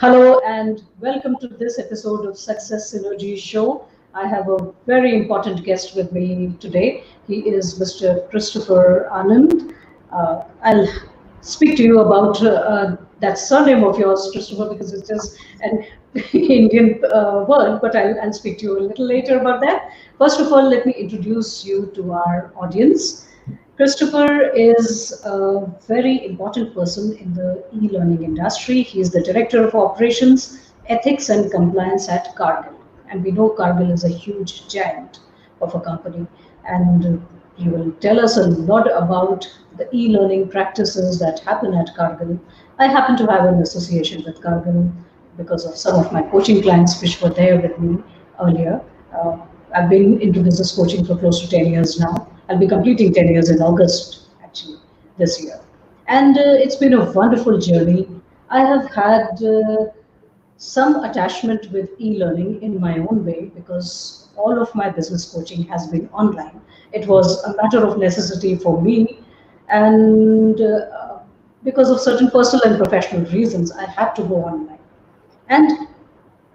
Hello and welcome to this episode of Success Synergy Show. I have a very important guest with me today. He is Mr. Christopher Annand. I'll speak to you about that surname of yours, Christopher, because it's just an Indian word, but I'll speak to you a little later about that. First of all, let me introduce you to our audience. Christopher is a very important person in the e-learning industry. He is the Director of Operations, Ethics and Compliance at Cargill. And we know Cargill is a huge giant of a company. And he will tell us a lot about the e-learning practices that happen at Cargill. I happen to have an association with Cargill because of some of my coaching clients which were there with me earlier. Uh, I've been into business coaching for close to 10 years now. I'll be completing 10 years in August, actually, this year. And it's been a wonderful journey. I have had some attachment with e-learning in my own way because all of my business coaching has been online. It was a matter of necessity for me, and because of certain personal and professional reasons, I had to go online. And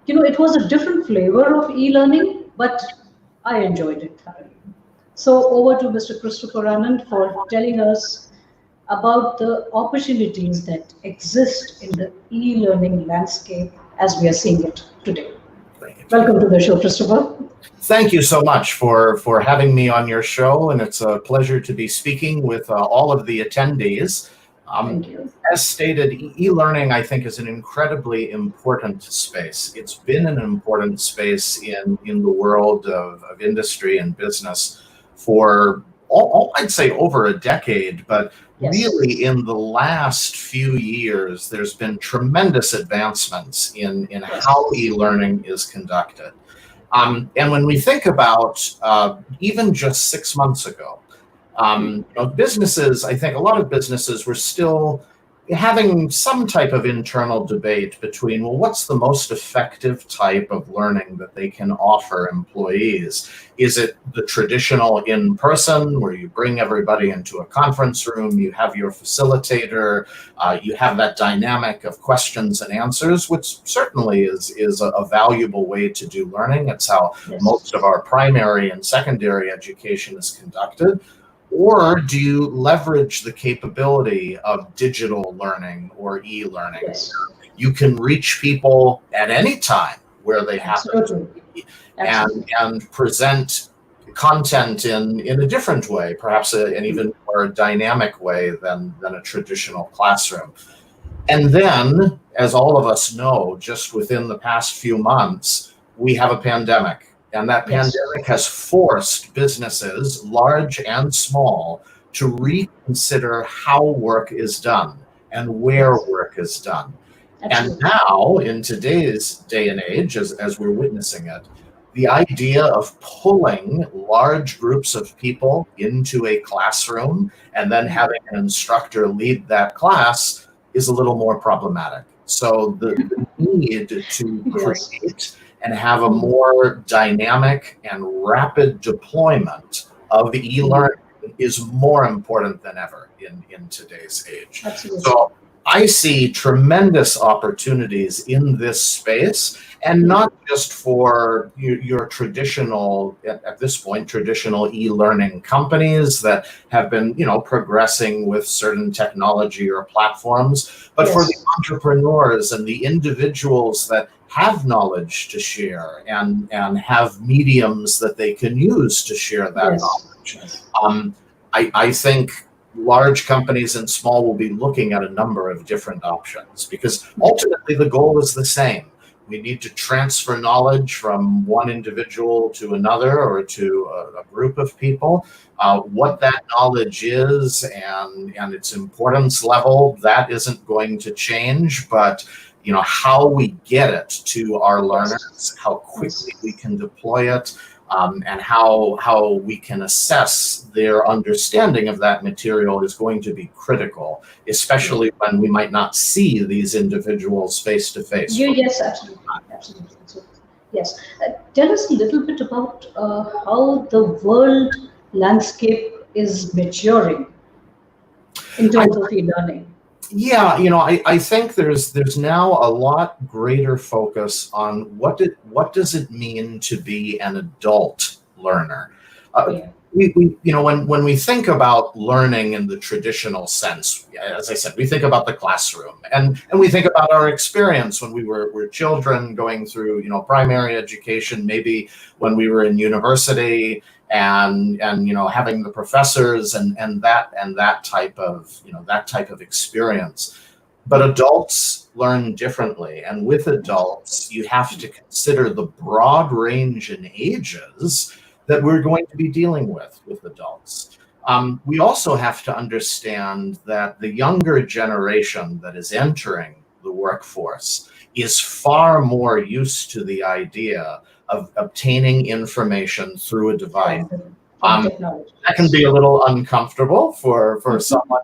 it was a different flavor of e-learning, but I enjoyed it thoroughly. So over to Mr. Christopher Annand for telling us about the opportunities that exist in the e-learning landscape as we are seeing it today. Welcome to the show, Christopher. Thank you so much for having me on your show, and it's a pleasure to be speaking with all of the attendees. Thank you. As stated, e-learning, I think, is an incredibly important space. It's been an important space in the world of industry and business for, I'd say, over a decade, but Yes. really in the last few years, there's been tremendous advancements in how e-learning is conducted. And when we think about even just 6 months ago, businesses, I think a lot of businesses were still having some type of internal debate between, well, what's the most effective type of learning that they can offer employees? Is it the traditional in-person where you bring everybody into a conference room, you have your facilitator, you have that dynamic of questions and answers, which certainly is a valuable way to do learning. It's how most of our primary and secondary education is conducted. Or do you leverage the capability of digital learning or e-learning? Yes. You can reach people at any time where they happen to be and present content in a different way, perhaps an even more dynamic way than a traditional classroom. And then, as all of us know, just within the past few months, we have a pandemic. And that pandemic has forced businesses, large and small, to reconsider how work is done and where work is done. Absolutely. And now, in today's day and age, as we're witnessing it, the idea of pulling large groups of people into a classroom and then having an instructor lead that class is a little more problematic. So the need to create and have a more dynamic and rapid deployment of e-learning is more important than ever in today's age. Absolutely. So I see tremendous opportunities in this space, and not just for your traditional, at this point, traditional e-learning companies that have been, progressing with certain technology or platforms, but for the entrepreneurs and the individuals that have knowledge to share and have mediums that they can use to share that knowledge. I think large companies and small will be looking at a number of different options because ultimately the goal is the same. We need to transfer knowledge from one individual to another or to a group of people. What that knowledge is and its importance level, that isn't going to change, but how we get it to our learners, how quickly we can deploy it, and how we can assess their understanding of that material is going to be critical, especially when we might not see these individuals face to face. Yes, absolutely. Yes. Tell us a little bit about how the world landscape is maturing in terms of e-learning. Yeah, I think there's now a lot greater focus on what does it mean to be an adult learner. Uh, Yeah. when we think about learning in the traditional sense, as I said, we think about the classroom, and we think about our experience when we were children going through, primary education, maybe when we were in university, and having the professors and that type of experience. But adults learn differently, and with adults you have to consider the broad range in ages that we're going to be dealing with adults. We also have to understand that the younger generation that is entering the workforce is far more used to the idea of obtaining information through a device. From technology. That can be a little uncomfortable for someone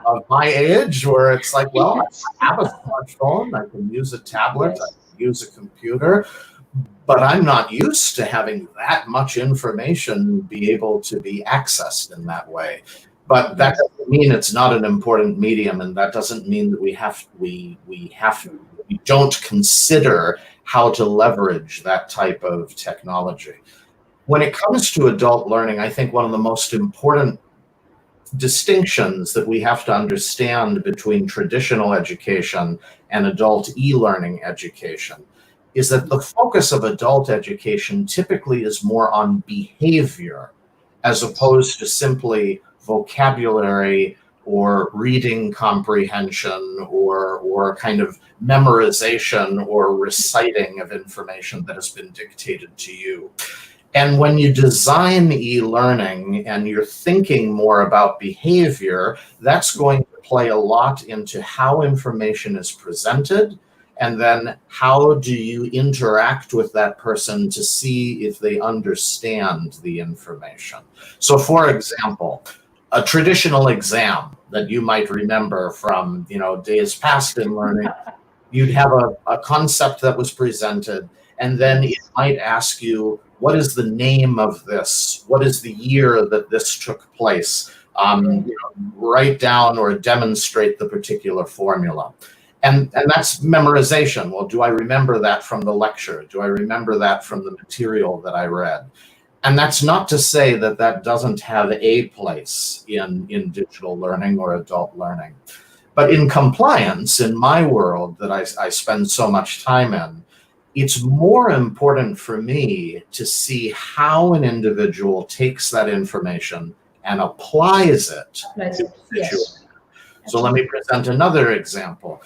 of my age, where it's like, well, Yes. I have a smartphone, I can use a tablet, Yes. I can use a computer, but I'm not used to having that much information be able to be accessed in that way. But that doesn't mean it's not an important medium, and that doesn't mean that we don't consider how to leverage that type of technology. When it comes to adult learning, I think one of the most important distinctions that we have to understand between traditional education and adult e-learning education is that the focus of adult education typically is more on behavior as opposed to simply vocabulary or reading comprehension or kind of memorization or reciting of information that has been dictated to you. And when you design e-learning and you're thinking more about behavior, that's going to play a lot into how information is presented, and then how do you interact with that person to see if they understand the information. So for example, a traditional exam that you might remember from days past in learning, you'd have a concept that was presented, and then it might ask you, what is the name of this? What is the year that this took place? Write down or demonstrate the particular formula. And that's memorization. Well, do I remember that from the lecture? Do I remember that from the material that I read? And that's not to say that that doesn't have a place in digital learning or adult learning. But in compliance, in my world that I spend so much time in, it's more important for me to see how an individual takes that information and applies it to the situation. So let me present another example.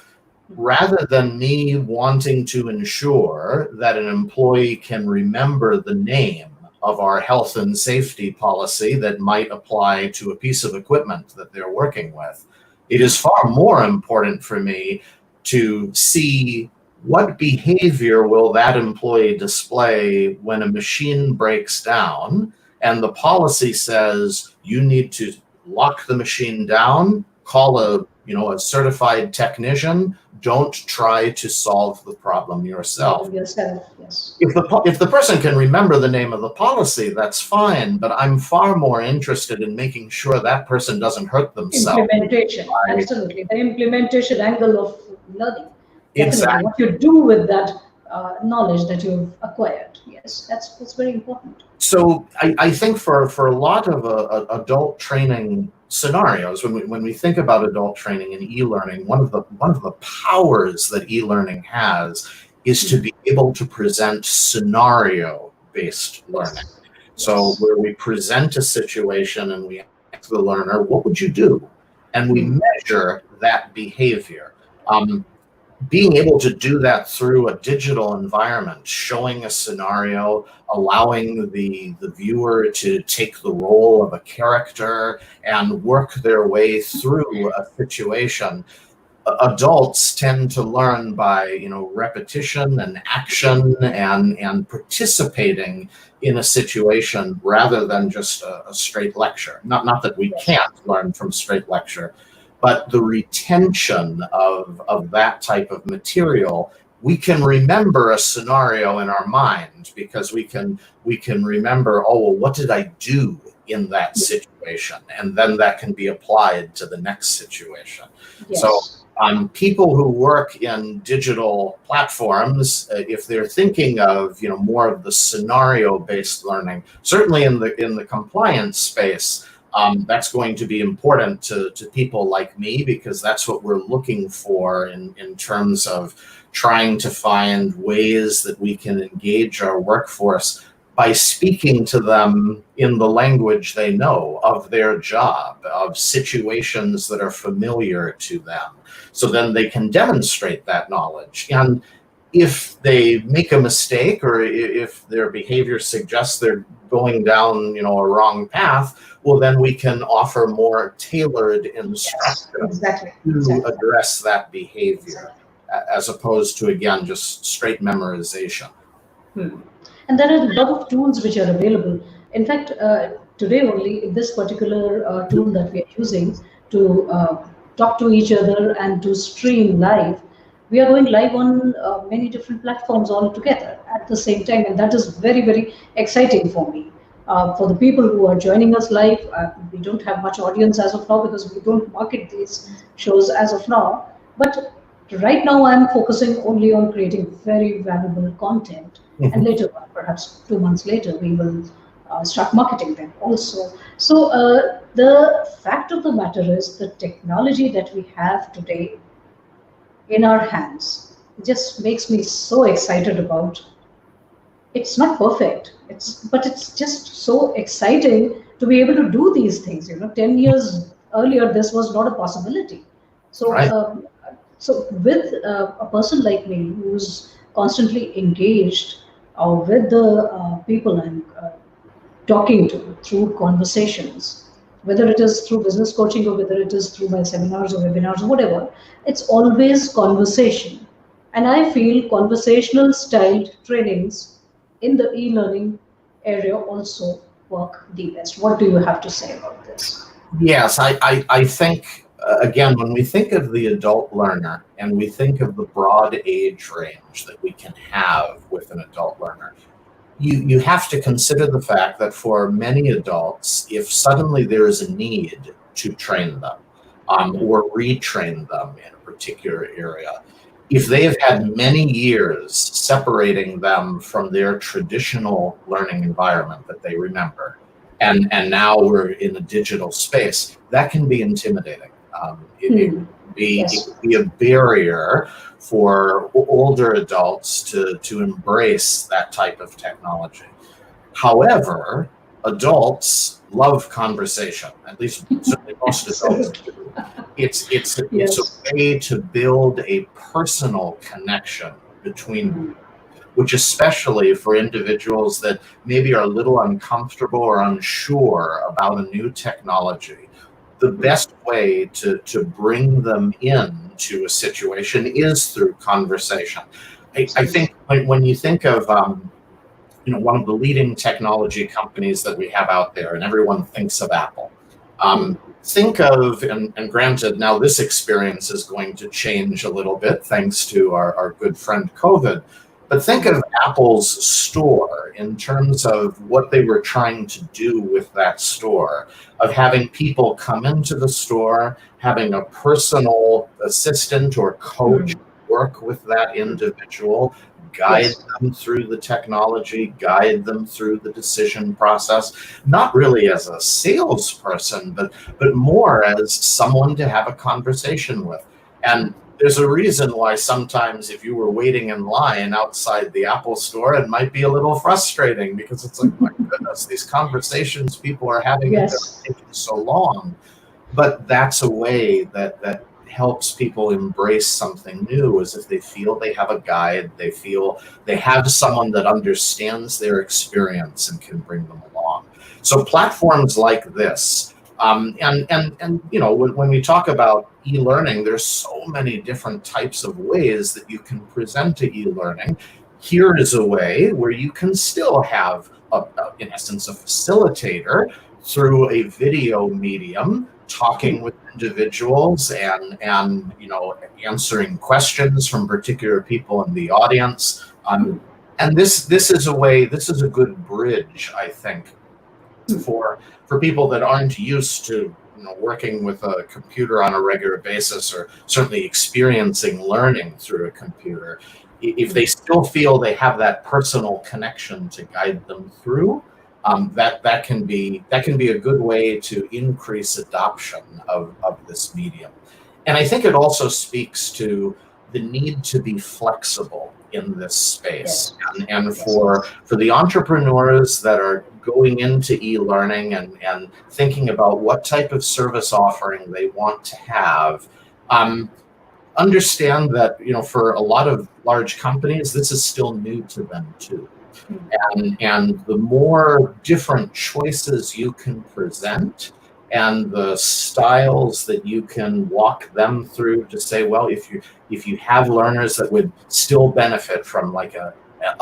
Rather than me wanting to ensure that an employee can remember the name of our health and safety policy that might apply to a piece of equipment that they're working with, it is far more important for me to see what behavior will that employee display when a machine breaks down and the policy says you need to lock the machine down, call a certified technician, don't try to solve the problem yourself. Yes. If the person can remember the name of the policy, that's fine, but I'm far more interested in making sure that person doesn't hurt themselves. Implementation, absolutely. The implementation angle of learning. Definitely. Exactly. What you do with that knowledge that you've acquired. Yes, that's very important. So I think for a lot of adult training scenarios, when we think about adult training and e-learning, one of the powers that e-learning has is to be able to present scenario-based learning. So where we present a situation and we ask the learner, what would you do? And we measure that behavior. Being able to do that through a digital environment, showing a scenario, allowing the viewer to take the role of a character and work their way through a situation. Adults tend to learn by repetition and action and participating in a situation rather than just a straight lecture. Not that we can't learn from straight lecture, but the retention of that type of material, we can remember a scenario in our mind because we can remember, oh, well, what did I do in that situation, and then that can be applied to the next situation. Yes. So people who work in digital platforms, if they're thinking of more of the scenario-based learning, certainly in the compliance space, that's going to be important to people like me, because that's what we're looking for in terms of trying to find ways that we can engage our workforce by speaking to them in the language they know of their job, of situations that are familiar to them. So then they can demonstrate that knowledge. And if they make a mistake, or if their behavior suggests they're going down, a wrong path, well, then we can offer more tailored instruction to address that behavior, as opposed to, again, just straight memorization. And there are a lot of tools which are available. In fact, today only, this particular tool that we are using to talk to each other and to stream live, we are going live on many different platforms all together at the same time. And that is very, very exciting for me. For the people who are joining us live, we don't have much audience as of now, because we don't market these shows as of now. But right now, I'm focusing only on creating very valuable content. And later on, perhaps 2 months later, we will start marketing them also. So the fact of the matter is, the technology that we have today in our hands just makes me so excited about. It's not perfect, but it's just so exciting to be able to do these things. 10 years earlier, this was not a possibility. So, Right. So with a person like me who's constantly engaged with the people I'm talking to through conversations, whether it is through business coaching or whether it is through my seminars or webinars or whatever, it's always conversation. And I feel conversational styled trainings in the e-learning area also work the best. What do you have to say about this? Yes, I think, again, when we think of the adult learner and we think of the broad age range that we can have with an adult learner, you have to consider the fact that for many adults, if suddenly there is a need to train them or retrain them in a particular area, if they have had many years separating them from their traditional learning environment that they remember, and now we're in a digital space, that can be intimidating. It can be a barrier for older adults to embrace that type of technology. However, adults love conversation, at least certainly most adults do. It's a way to build a personal connection between people, which, especially for individuals that maybe are a little uncomfortable or unsure about a new technology, the best way to bring them into a situation is through conversation. I think when you think of one of the leading technology companies that we have out there, and everyone thinks of Apple. Think of, and granted, now this experience is going to change a little bit thanks to our good friend COVID, but think of Apple's store in terms of what they were trying to do with that store, of having people come into the store, having a personal assistant or coach work with that individual, guide them through the technology, guide them through the decision process, not really as a salesperson, but more as someone to have a conversation with. And there's a reason why sometimes if you were waiting in line outside the Apple store, it might be a little frustrating, because it's like, my goodness, these conversations people are having are taking so long. But that's a way that helps people embrace something new, is if they feel they have a guide, they feel they have someone that understands their experience and can bring them along. So platforms like this, and when we talk about e-learning, there's so many different types of ways that you can present to e-learning. Here is a way where you can still have, in essence, a facilitator through a video medium, talking with individuals and answering questions from particular people in the audience. And this is a way, this is a good bridge, I think, For people that aren't used to working with a computer on a regular basis, or certainly experiencing learning through a computer, if they still feel they have that personal connection to guide them through, that can be a good way to increase adoption of this medium. And I think it also speaks to the need to be flexible in this space. Yes. And for the entrepreneurs that are going into e-learning and thinking about what type of service offering they want to have, understand that for a lot of large companies, this is still new to them too. And the more different choices you can present, and the styles that you can walk them through to say, well, if you have learners that would still benefit from like a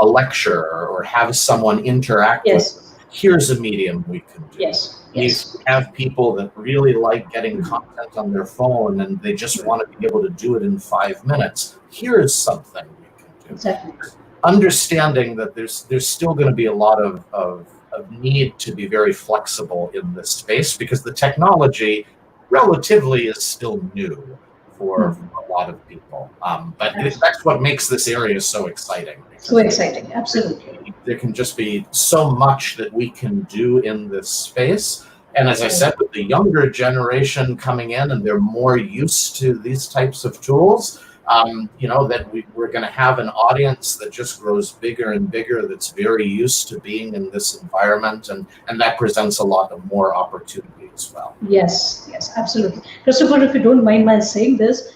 lecture, or have someone interact with, here's a medium we can do. Yes. You have people that really like getting content on their phone and they just want to be able to do it in 5 minutes. Here's something we can do. Exactly. Understanding that there's still going to be a lot of need to be very flexible in this space, because the technology relatively is still new for a lot of people. But that's what makes this area so exciting. So exciting, absolutely. There can just be so much that we can do in this space. And as I said, with the younger generation coming in and they're more used to these types of tools, that we're going to have an audience that just grows bigger and bigger, that's very used to being in this environment, and that presents a lot of more opportunity as well. Yes, absolutely. Christopher, if you don't mind my saying this,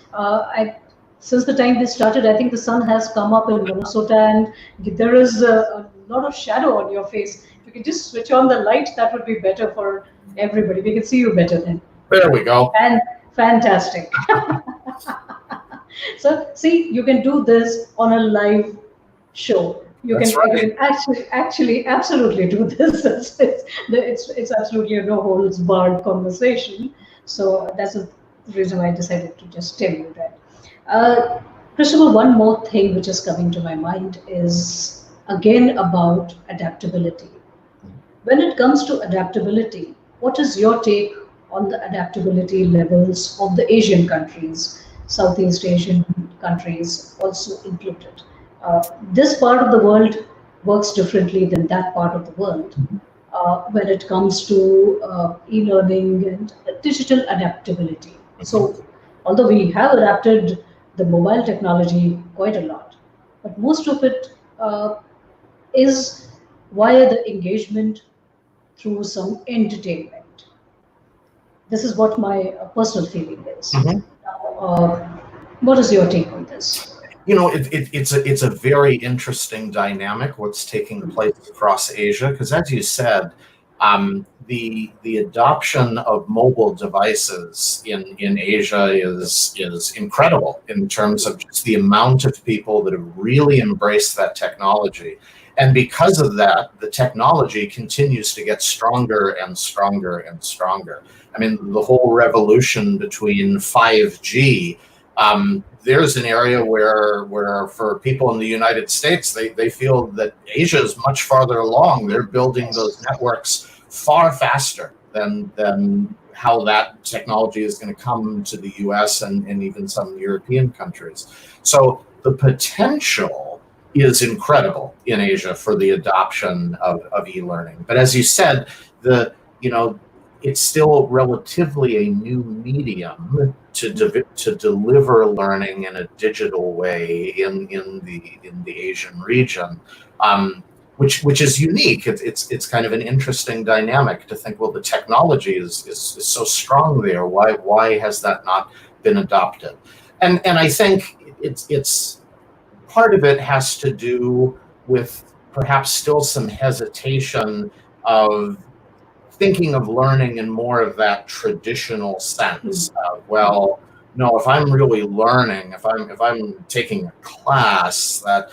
since the time this started, I think the sun has come up in Minnesota, and there is a lot of shadow on your face. If you could just switch on the light, that would be better for everybody. We can see you better then. There we go. And fantastic. So see, you can do this on a live show. You can actually absolutely do this. It's absolutely a no holds barred conversation. So that's the reason I decided to just tell you that. Christopher, one more thing which is coming to my mind is again about adaptability. When it comes to adaptability, what is your take on the adaptability levels of the Asian countries, Southeast Asian countries also included? This part of the world works differently than that part of the world when it comes to e-learning and digital adaptability. So although we have adapted the mobile technology quite a lot, but most of it is via the engagement through some entertainment. This is what my personal feeling is. What is your take on this? It's a very interesting dynamic what's taking place across Asia, because as you said, the adoption of mobile devices in Asia is incredible in terms of just the amount of people that have really embraced that technology. And because of that, the technology continues to get stronger and stronger and stronger. I mean, the whole revolution between 5G, there's an area where for people in the United States, they feel that Asia is much farther along. They're building those networks far faster than how that technology is going to come to the US and even some European countries. So the potential is incredible in Asia for the adoption of e-learning. But as you said, it's still relatively a new medium to deliver learning in a digital way in the Asian region, which is unique. It's kind of an interesting dynamic to think, well, the technology is so strong there. Why has that not been adopted? And I think it's part of it has to do with perhaps still some hesitation of thinking of learning in more of that traditional sense of, well, no, if I'm really learning, if I'm taking a class, that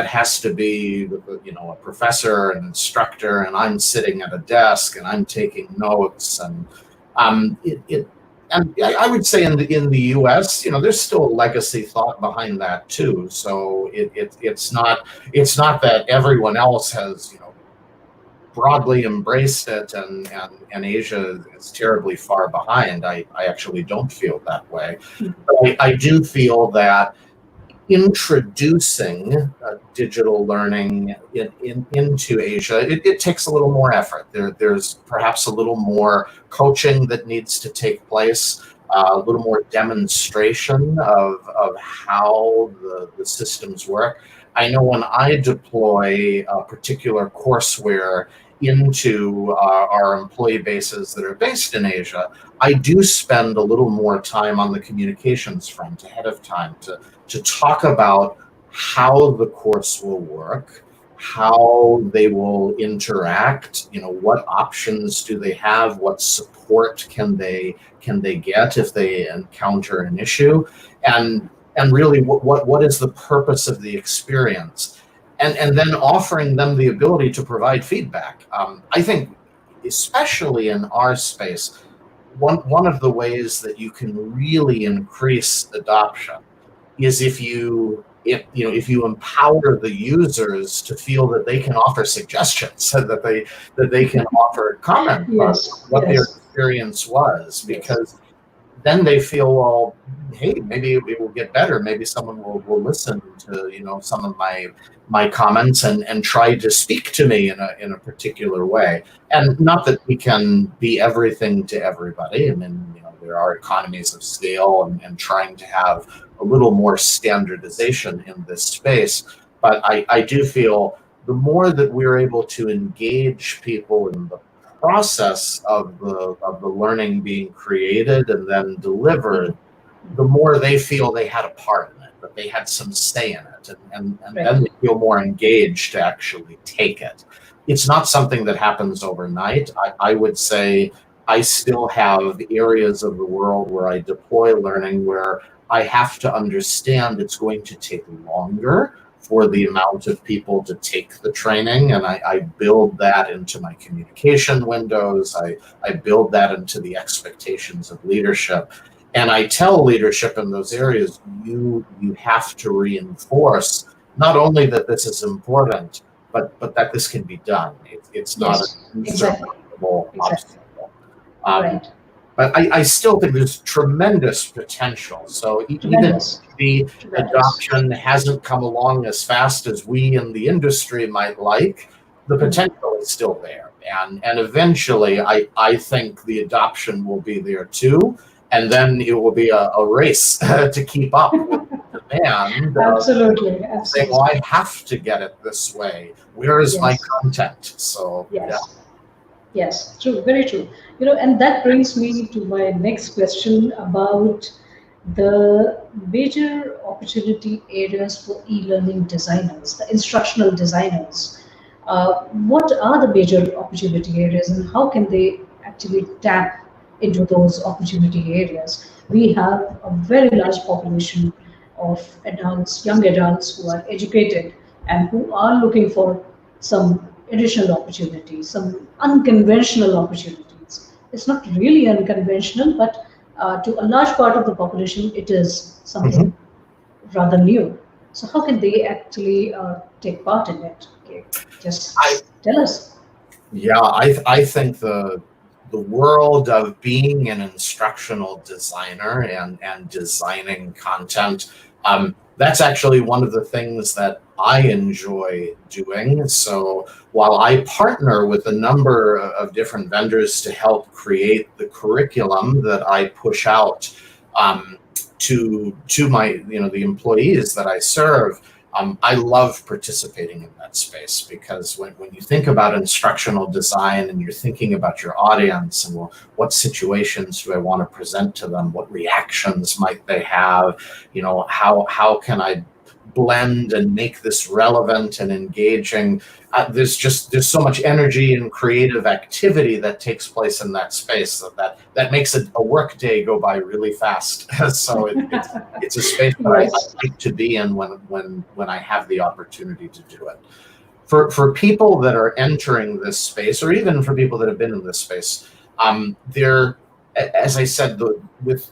has to be, a professor, an instructor, and I'm sitting at a desk and I'm taking notes, and and I would say in the U.S., there's still a legacy thought behind that too. So it's not that everyone else has broadly embraced it, and Asia is terribly far behind. I actually don't feel that way. But I do feel that introducing digital learning into Asia, it takes a little more effort. There's perhaps a little more coaching that needs to take place, a little more demonstration of how the systems work. I know when I deploy a particular courseware into our employee bases that are based in Asia, I do spend a little more time on the communications front ahead of time to talk about how the course will work, how they will interact, what options do they have, what support can they get if they encounter an issue, and really what is the purpose of the experience, and then offering them the ability to provide feedback. I think, especially in our space, one of the ways that you can really increase adoption is if you empower the users to feel that they can offer suggestions, so that they can offer comments Yes, on what their yes. experience was, because then they feel, well, hey, maybe it will get better. Maybe someone will listen to some of my comments and try to speak to me in a particular way. And not that we can be everything to everybody. I mean, there are economies of scale and trying to have a little more standardization in this space. But I do feel the more that we're able to engage people in the process of the learning being created and then delivered, the more they feel they had a part in it, that they had some say in it, and Right. then they feel more engaged to actually take it. It's not something that happens overnight. I would say I still have areas of the world where I deploy learning where I have to understand it's going to take longer for the amount of people to take the training, and I build that into my communication windows. I build that into the expectations of leadership, and I tell leadership in those areas, you have to reinforce not only that this is important, but that this can be done. It's not Yes, an exactly. insurmountable obstacle. Right. But I still think there's tremendous potential. So even Tremendous. if the Tremendous. adoption hasn't come along as fast as we in the industry might like, the potential is still there. And eventually, I think the adoption will be there too. And then it will be a race to keep up with the demand. Absolutely. Saying, Absolutely. well, I have to get it this way. Where is my Yes. content? So, Yes. yeah. Yes, true, very true. And that brings me to my next question about the major opportunity areas for e-learning designers, the instructional designers. What are the major opportunity areas, and how can they actually tap into those opportunity areas? We have a very large population of adults, young adults who are educated and who are looking for some additional opportunities, some unconventional opportunities. It's not really unconventional, but to a large part of the population, it is something rather new. So, how can they actually take part in it? Okay, just tell us. Yeah, I think the world of being an instructional designer and designing content, that's actually one of the things that I enjoy doing. So while I partner with a number of different vendors to help create the curriculum that I push out to my the employees that I serve, I love participating in that space, because when you think about instructional design and you're thinking about your audience and, well, what situations do I want to present to them? What reactions might they have? How can I blend and make this relevant and engaging? There's so much energy and creative activity that takes place in that space that makes a work day go by really fast. So it's a space that I like to be in when I have the opportunity to do it. For people that are entering this space, or even for people that have been in this space, they're, as I said, with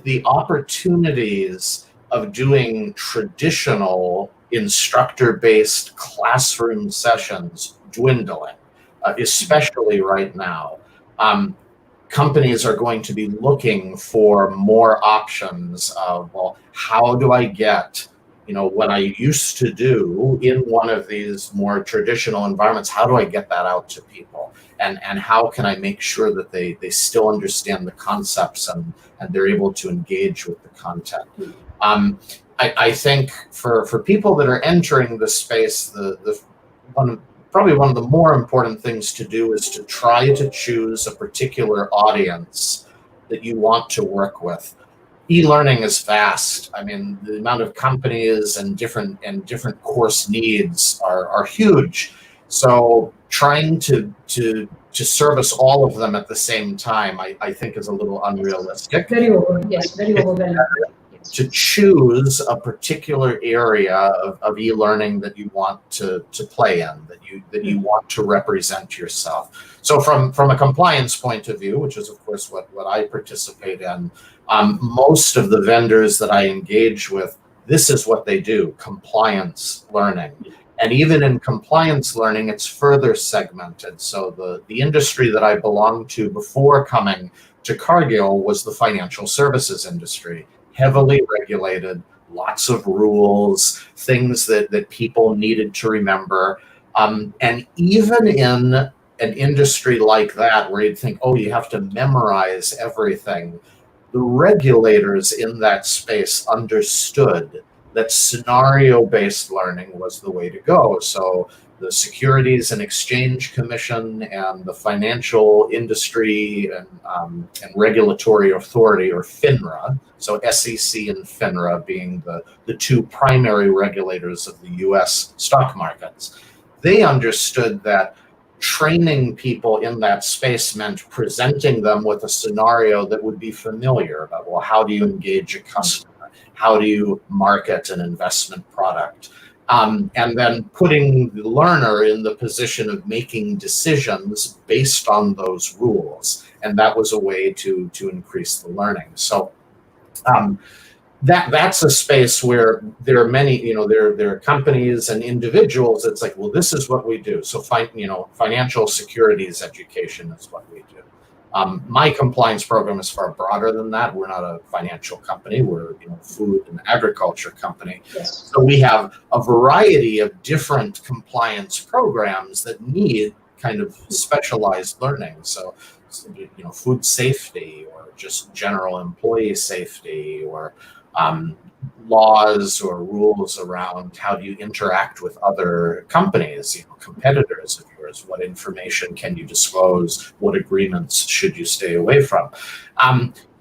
the opportunities of doing traditional instructor-based classroom sessions dwindling, especially right now. Companies are going to be looking for more options of, well, how do I get, what I used to do in one of these more traditional environments, how do I get that out to people? And how can I make sure that they still understand the concepts and they're able to engage with the content? I think for people that are entering this space, probably one of the more important things to do is to try to choose a particular audience that you want to work with. E-learning is vast. I mean, the amount of companies and different course needs are huge. So trying to service all of them at the same time, I think is a little unrealistic. Very overwhelming. To choose a particular area of e-learning that you want to play in, that you want to represent yourself. So from a compliance point of view, which is of course what I participate in, most of the vendors that I engage with, this is what they do: compliance learning. And even in compliance learning, it's further segmented. So the industry that I belonged to before coming to Cargill was the financial services industry. Heavily regulated, lots of rules, things that people needed to remember. And even in an industry like that, where you'd think, oh, you have to memorize everything, the regulators in that space understood that scenario-based learning was the way to go. So the Securities and Exchange Commission and the Financial Industry and Regulatory Authority, or FINRA, so SEC and FINRA being the two primary regulators of the US stock markets, they understood that training people in that space meant presenting them with a scenario that would be familiar about, well, how do you engage a customer? How do you market an investment product? And then putting the learner in the position of making decisions based on those rules. And that was a way to increase the learning. So that's a space where there are many, there are companies and individuals that's like, well, this is what we do. So financial securities education is what we do. My compliance program is far broader than that. We're not a financial company. We're a food and agriculture company. Yes. So we have a variety of different compliance programs that need kind of specialized learning. So food safety, or just general employee safety, or laws or rules around how do you interact with other companies, competitors of yours. What information can you disclose? What agreements should you stay away from?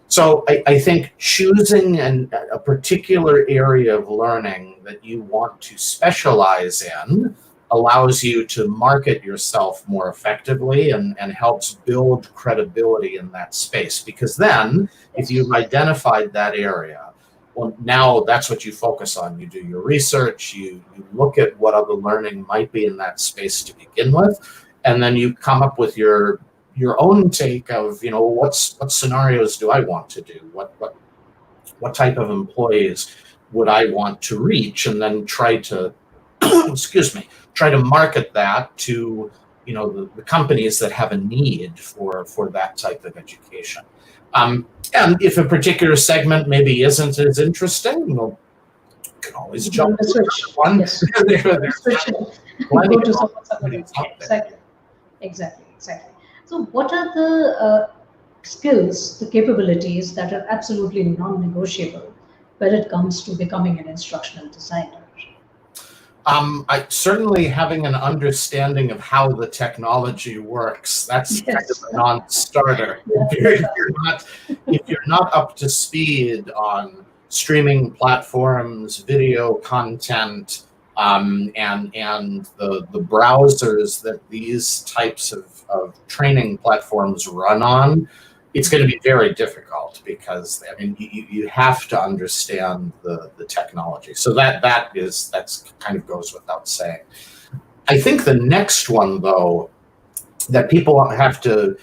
So I think choosing a particular area of learning that you want to specialize in allows you to market yourself more effectively and helps build credibility in that space. Because then, if you've identified that area, well, now that's what you focus on. You do your research, you look at what other learning might be in that space to begin with, and then you come up with your own take of, what scenarios do I want to do? What type of employees would I want to reach? And then try to, try to market that to, the companies that have a need for that type of education. And if a particular segment maybe isn't as interesting, you can always jump to switch. one. Yes. Go to something else. Exactly. So what are the skills, the capabilities that are absolutely non-negotiable when it comes to becoming an instructional designer? Certainly having an understanding of how the technology works, that's kind of a non-starter. If you're not up to speed on streaming platforms, video content, and the browsers that these types of training platforms run on, it's going to be very difficult, because you have to understand the technology. So that's kind of goes without saying. I think the next one, though, that people have to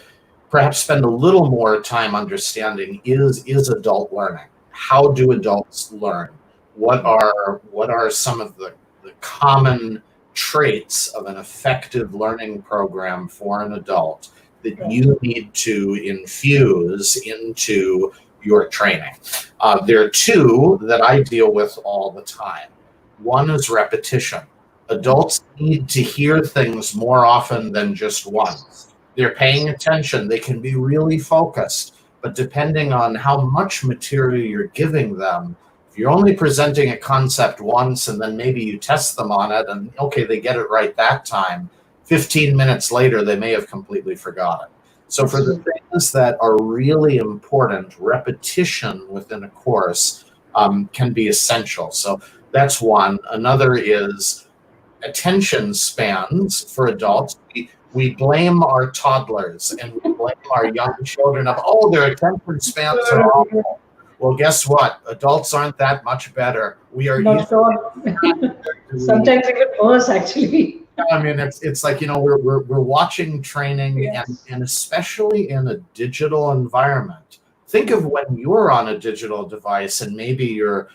perhaps spend a little more time understanding is adult learning. How do adults learn? What are some of the the common traits of an effective learning program for an adult that you need to infuse into your training. There are two that I deal with all the time. One is repetition. Adults need to hear things more often than just once. They're paying attention. They can be really focused. But depending on how much material you're giving them, if you're only presenting a concept once and then maybe you test them on it and okay, they get it right that time, 15 minutes later, they may have completely forgotten. So for the things that are really important, repetition within a course can be essential. So that's one. Another is attention spans for adults. We blame our toddlers and we blame our young children of, oh, their attention spans are awful. Well, guess what? Adults aren't that much better. We are not at all. Sometimes even worse, actually. I mean, it's like, we're watching training, and especially in a digital environment. Think of when you're on a digital device and maybe you're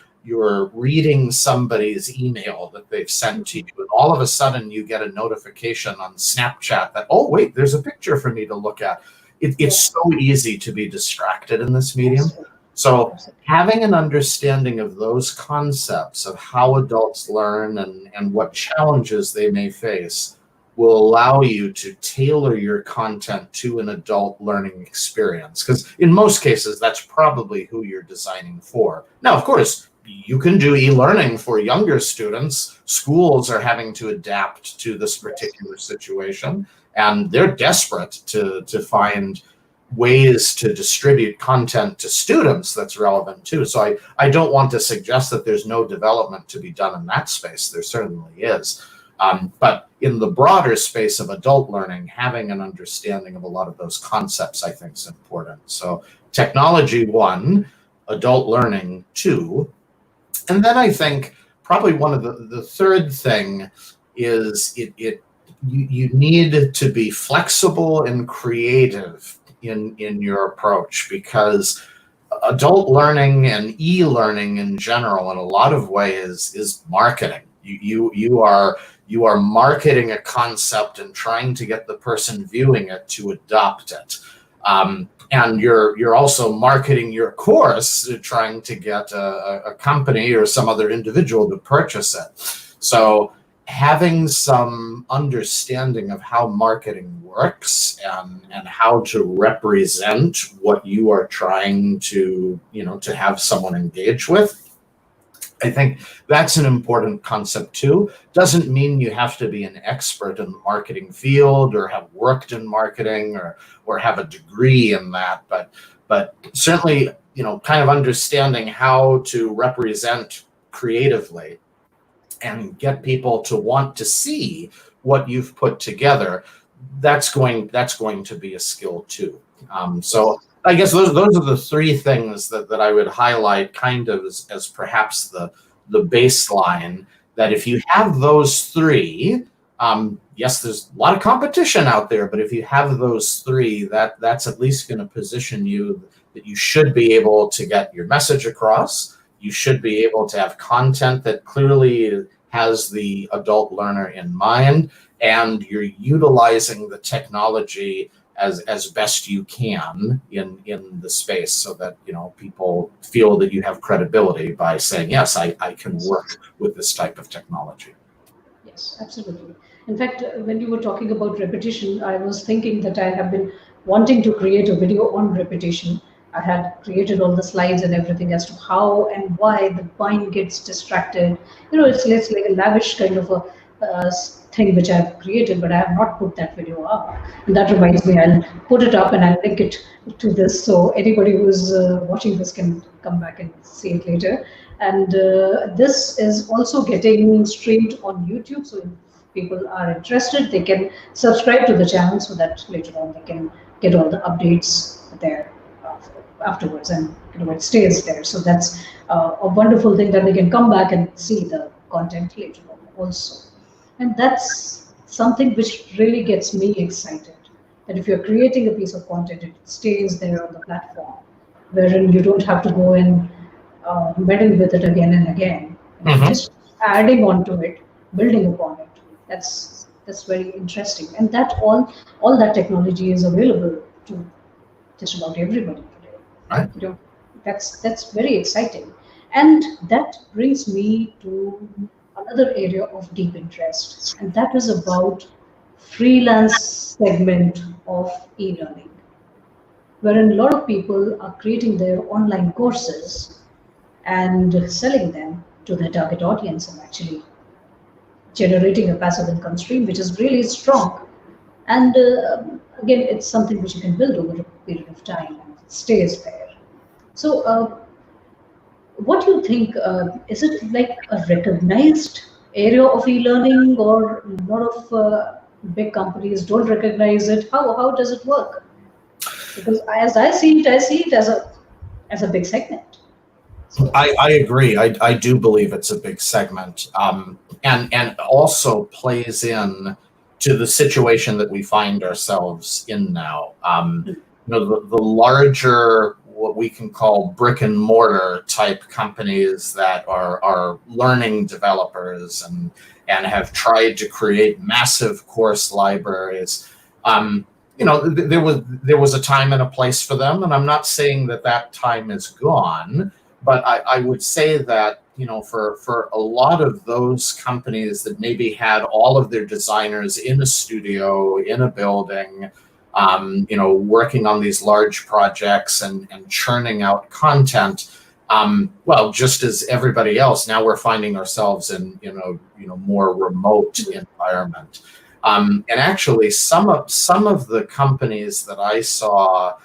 reading somebody's email that they've sent to you, and all of a sudden you get a notification on Snapchat that, oh, wait, there's a picture for me to look at. It's so easy to be distracted in this medium. So having an understanding of those concepts of how adults learn and what challenges they may face will allow you to tailor your content to an adult learning experience. Because in most cases, that's probably who you're designing for. Now, of course, you can do e-learning for younger students. Schools are having to adapt to this particular situation, and they're desperate to find ways to distribute content to students that's relevant too. So I don't want to suggest that there's no development to be done in that space. There certainly is. But in the broader space of adult learning, having an understanding of a lot of those concepts, I think, is important. So technology, one, adult learning, two. And then I think probably one of the third thing is you need to be flexible and creative in your approach, because adult learning and e-learning in general, in a lot of ways, is marketing. You are marketing a concept and trying to get the person viewing it to adopt it. And you're also marketing your course, trying to get a company or some other individual to purchase it. So having some understanding of how marketing works and how to represent what you are trying to have someone engage with, I think that's an important concept too. Doesn't mean you have to be an expert in the marketing field or have worked in marketing or have a degree in that, but certainly, kind of understanding how to represent creatively and get people to want to see what you've put together, that's going to be a skill too. So I guess those are the three things that I would highlight kind of as perhaps the baseline, that if you have those three, yes, there's a lot of competition out there, but if you have those three, that's at least going to position you that you should be able to get your message across. You should be able to have content that clearly has the adult learner in mind, and you're utilizing the technology as best you can in the space, so that people feel that you have credibility by saying, yes, I can work with this type of technology. Yes, absolutely. In fact, when you were talking about repetition, I was thinking that I have been wanting to create a video on repetition. I had created all the slides and everything as to how and why the mind gets distracted. It's like a lavish kind of a thing which I've created, but I have not put that video up. And that reminds me, I'll put it up and I'll link it to this, so anybody who's watching this can come back and see it later. And this is also getting streamed on YouTube, so if people are interested, they can subscribe to the channel so that later on they can get all the updates there afterwards, and it stays there. So that's a wonderful thing, that they can come back and see the content later on also. And that's something which really gets me excited, that if you're creating a piece of content, it stays there on the platform, wherein you don't have to go and meddle with it again and again. Mm-hmm. Just adding on to it, building upon it. That's very interesting, and that all that technology is available to just about everybody today. Right. You know, that's very exciting, and that brings me to another area of deep interest, and that is about freelance segment of e-learning, wherein a lot of people are creating their online courses and selling them to their target audience and actually generating a passive income stream, which is really strong. And again, it's something which you can build over a period of time and it stays there. So, what do you think? Is it like a recognized area of e-learning, or a lot of big companies don't recognize it? How does it work? Because as I see it as a big segment. So, I agree. I do believe it's a big segment, and also plays in to the situation that we find ourselves in now. The larger, what we can call brick and mortar type companies that are learning developers and have tried to create massive course libraries. There was a time and a place for them, and I'm not saying that time is gone. But I would say that, for a lot of those companies that maybe had all of their designers in a studio, in a building, working on these large projects and churning out content, well, just as everybody else, now we're finding ourselves in, more remote environment. And actually, some of the companies that I saw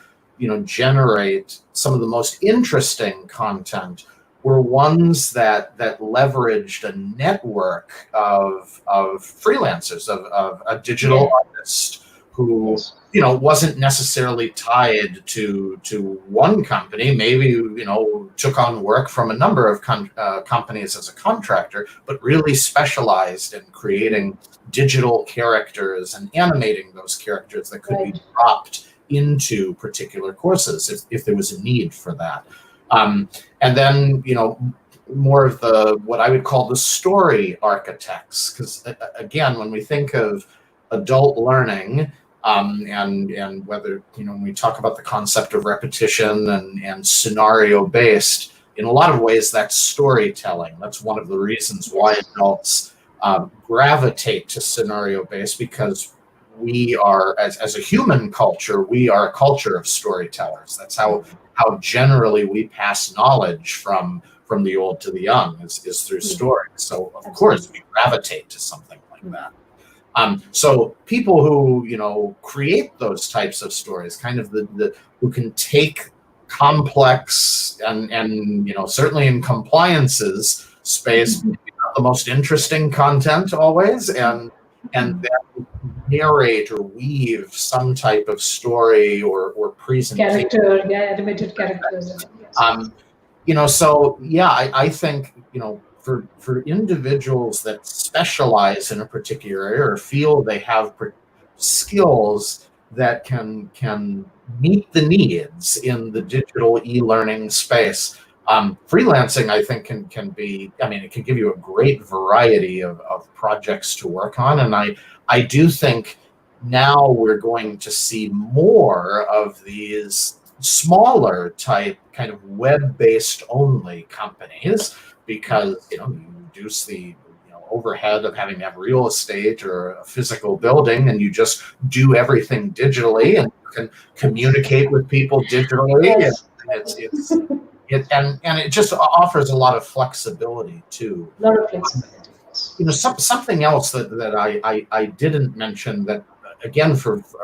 generate some of the most interesting content were ones that leveraged a network of freelancers, of a digital artist who wasn't necessarily tied to one company, maybe took on work from a number of companies as a contractor, but really specialized in creating digital characters and animating those characters that could be dropped into particular courses if there was a need for that. And then, more of what I would call the story architects, because again, when we think of adult learning, and whether, when we talk about the concept of repetition and scenario based, in a lot of ways, that's storytelling. That's one of the reasons why adults gravitate to scenario based, because we are, as a human culture, we are a culture of storytellers. That's how generally we pass knowledge from the old to the young is through stories. So of course we gravitate to something like that. So people who create those types of stories, kind of the who can take complex and certainly in compliances space, not the most interesting content always, and then narrate or weave some type of story or presentation. Animated characters. Yes. So yeah, I think for individuals that specialize in a particular area or feel they have skills that can meet the needs in the digital e-learning space, freelancing, I think, can be, it can give you a great variety of projects to work on. And I do think now we're going to see more of these smaller type kind of web-based only companies, because you reduce the overhead of having to have real estate or a physical building, and you just do everything digitally and you can communicate with people digitally. Yes. And it just offers a lot of flexibility too. A lot of flexibility. Something else that I didn't mention that, again,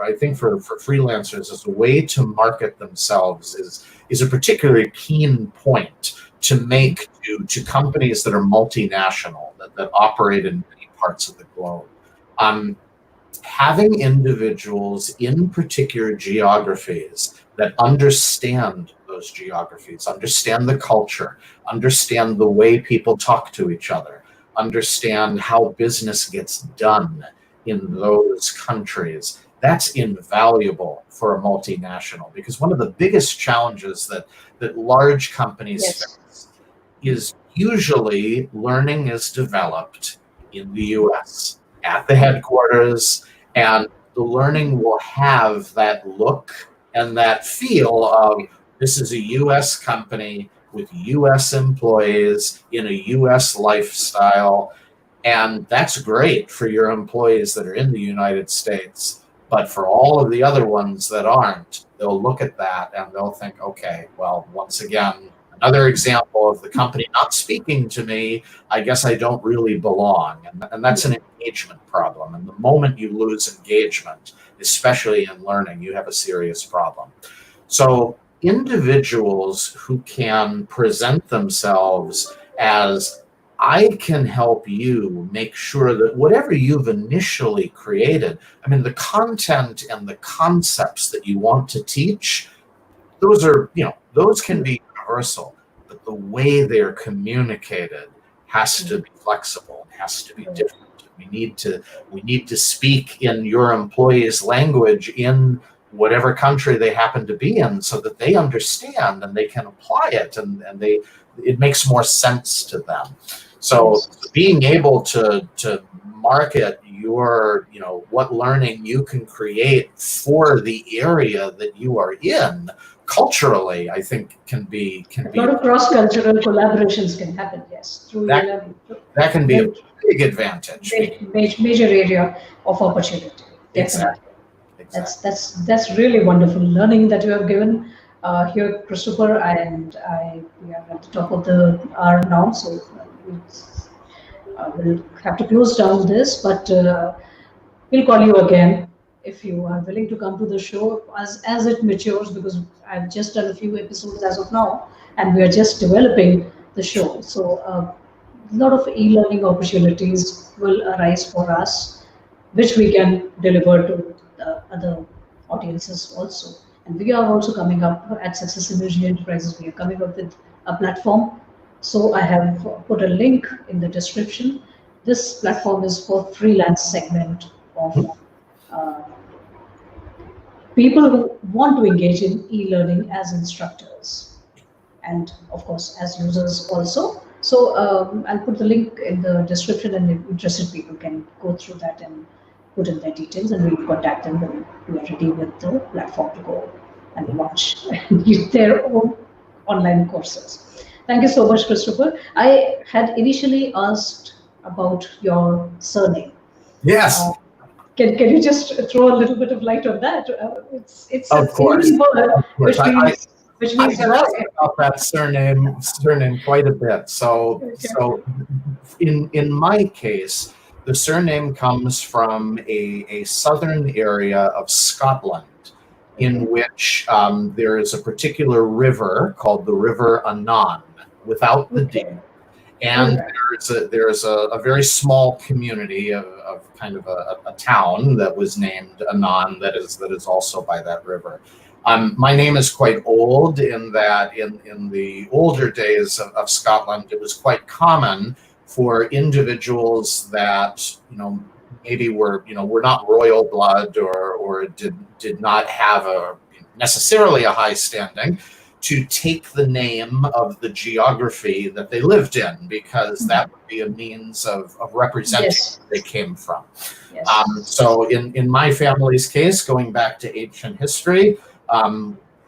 I think for freelancers as a way to market themselves is a particularly keen point to make to companies that are multinational, that operate in many parts of the globe. Having individuals in particular geographies that understand those geographies, understand the culture, understand the way people talk to each other, understand how business gets done in those countries, that's invaluable for a multinational, because one of the biggest challenges that large companies face is usually learning is developed in the US at the headquarters, and the learning will have that look and that feel of this is a US company with US employees in a US lifestyle. And that's great for your employees that are in the United States. But for all of the other ones that aren't, they'll look at that and they'll think, okay, well, once again, another example of the company not speaking to me, I guess I don't really belong. And that's an engagement problem. And the moment you lose engagement, especially in learning, you have a serious problem. So individuals who can present themselves as I can help you make sure that whatever you've initially created, I mean, the content and the concepts that you want to teach, those are, those can be universal, but the way they're communicated has to be flexible, has to be different. We need to speak in your employees' language in whatever country they happen to be in so that they understand and they can apply it and it makes more sense to them. So being able to market your, what learning you can create for the area that you are in culturally, I think can be a lot of cross-cultural collaborations can happen, yes, through that can be a big advantage. Major area of opportunity. Definitely. Exactly. That's really wonderful learning that you have given here, Christopher, and we are at the top of the hour now, so we'll have to close down this, but we'll call you again if you are willing to come to the show as it matures, because I've just done a few episodes as of now, and we are just developing the show. So a lot of e-learning opportunities will arise for us, which we can deliver to the other audiences also. And we are also coming up at Success Synergy Enterprises. We are coming up with a platform. So I have put a link in the description. This platform is for freelance segment of people who want to engage in e-learning as instructors and of course as users also. So I'll put the link in the description, and interested people can go through that and put in their details, and we'll contact them when we are ready with the platform to go and launch their own online courses. Thank you so much, Christopher. I had initially asked about your surname. Yes. Can you just throw a little bit of light on that? It's of course. Which means I've asked about that surname quite a bit. So in my case, the surname comes from a southern area of Scotland, in which there is a particular river called the River Annand, without the D. And there's a very small community of kind of a town that was named Annand that is also by that river. My name is quite old in that in the older days of Scotland, it was quite common for individuals that maybe were not royal blood or did not have necessarily a high standing, to take the name of the geography that they lived in, because that would be a means of representing where they came from. Yes. So in my family's case, going back to ancient history,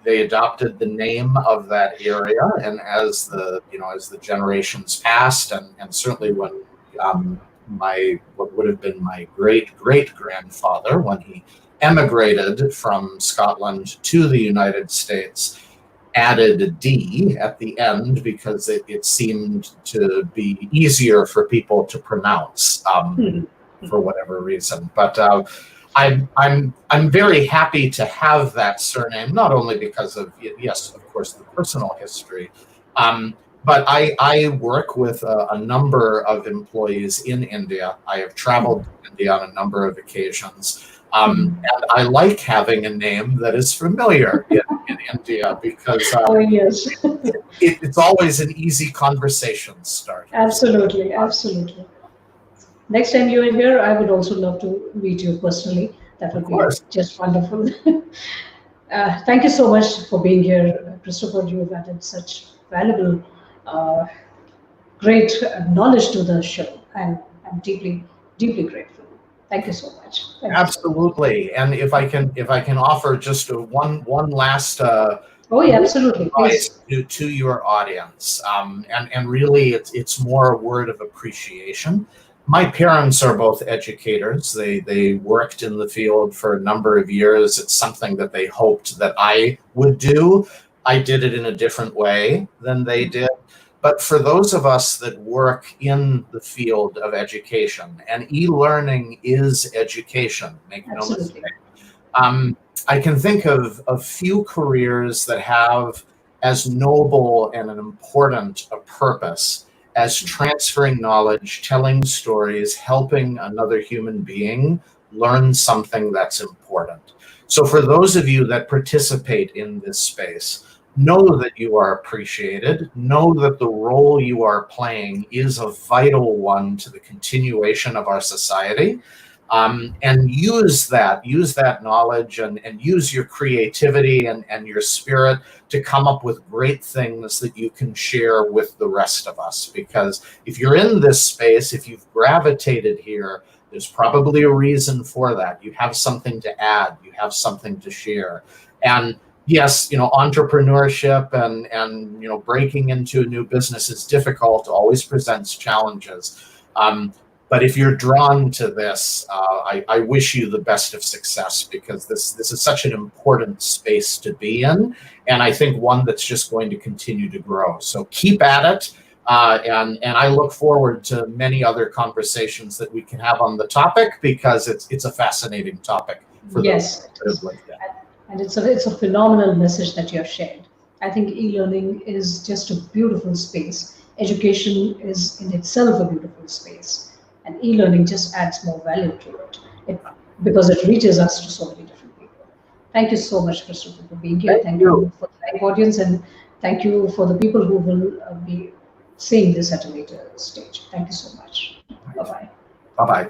they adopted the name of that area, and as the generations passed, and certainly when what would have been my great-great-grandfather, when he emigrated from Scotland to the United States, added a D at the end because it seemed to be easier for people to pronounce for whatever reason. But I'm very happy to have that surname, not only because of, yes, of course, the personal history, but I work with a number of employees in India. I have traveled to India on a number of occasions. And I like having a name that is familiar in India, because it's always an easy conversation starter. Absolutely, absolutely. Next time you are here, I would also love to meet you personally. That would be just wonderful. Thank you so much for being here, Christopher. You have added such valuable, great knowledge to the show, and I'm deeply, deeply grateful. Thank you so much. Thank you so much. Absolutely. And if I can offer just one last Oh, yeah, absolutely. advice Please. to your audience, and really it's more a word of appreciation. My parents are both educators. They worked in the field for a number of years. It's something that they hoped that I would do. I did it in a different way than they did. But for those of us that work in the field of education, and e-learning is education, make no mistake, I can think of a few careers that have as noble and an important a purpose as transferring knowledge, telling stories, helping another human being learn something that's important. So for those of you that participate in this space, know that you are appreciated, know that the role you are playing is a vital one to the continuation of our society. And use that knowledge and use your creativity and your spirit to come up with great things that you can share with the rest of us. Because if you're in this space, if you've gravitated here, there's probably a reason for that. You have something to add, you have something to share. And yes, entrepreneurship and breaking into a new business is difficult, always presents challenges. But if you're drawn to this, I wish you the best of success, because this is such an important space to be in, and I think one that's just going to continue to grow. So keep at it, and I look forward to many other conversations that we can have on the topic, because it's a fascinating topic for Yes. those that have lived it. And it's a phenomenal message that you have shared. I think e-learning is just a beautiful space. Education is in itself a beautiful space. And e-learning just adds more value to it, because it reaches us to so many different people. Thank you so much, Christopher, for being here. Thank you for the live audience, and thank you for the people who will be seeing this at a later stage. Thank you so much. Bye-bye. Bye-bye.